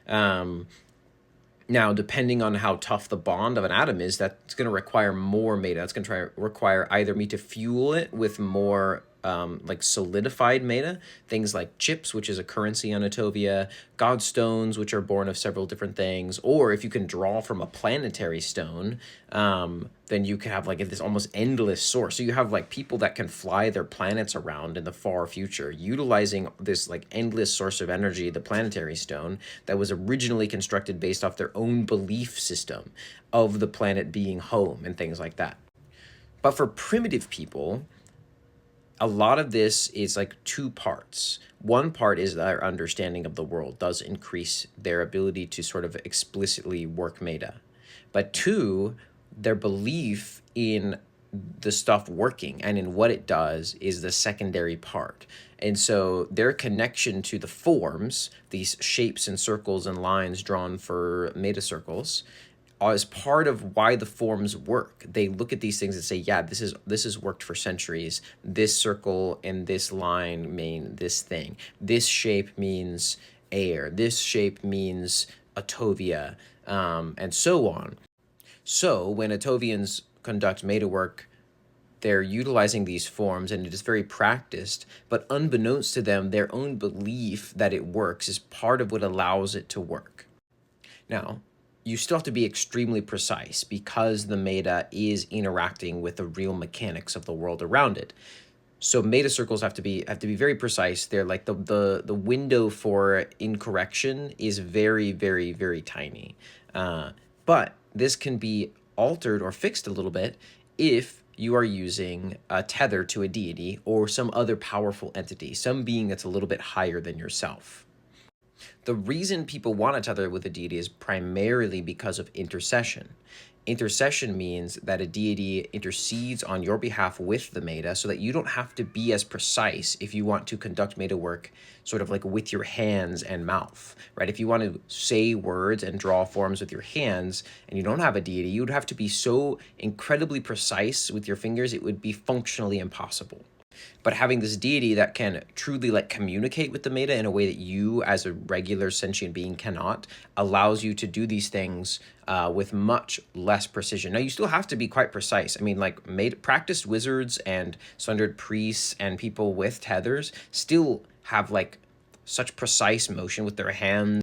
Now, depending on how tough the bond of an atom is, that's going to require more meta. That's going to require either me to fuel it with more like solidified meta, things like chips, which is a currency on Attovia, godstones, which are born of several different things, or if you can draw from a planetary stone, then you can have like this almost endless source. So you have like people that can fly their planets around in the far future, utilizing this like endless source of energy, the planetary stone, that was originally constructed based off their own belief system of the planet being home and things like that. But for primitive people, a lot of this is like two parts. One part is their understanding of the world does increase their ability to sort of explicitly work meta. But two, their belief in the stuff working and in what it does is the secondary part. And so their connection to the forms, these shapes and circles and lines drawn for meta circles, as part of why the forms work. They look at these things and say, yeah, this is worked for centuries. This circle and this line mean this thing. This shape means air. This shape means Attovia, and so on. So when Attovians conduct meta work, they're utilizing these forms and it is very practiced, but unbeknownst to them, their own belief that it works is part of what allows it to work. Now, you still have to be extremely precise because the meta is interacting with the real mechanics of the world around it. So meta circles have to be very precise. They're like the window for incorrection is very, very, very tiny. But this can be altered or fixed a little bit if you are using a tether to a deity or some other powerful entity, some being that's a little bit higher than yourself. The reason people want to tether with a deity is primarily because of intercession. Intercession means that a deity intercedes on your behalf with the meta so that you don't have to be as precise if you want to conduct meta work sort of like with your hands and mouth, right? If you want to say words and draw forms with your hands and you don't have a deity, you would have to be so incredibly precise with your fingers, it would be functionally impossible. But having this deity that can truly like communicate with the meta in a way that you as a regular sentient being cannot allows you to do these things with much less precision. Now you still have to be quite precise. I mean, like practiced wizards and sundered priests and people with tethers still have like such precise motion with their hands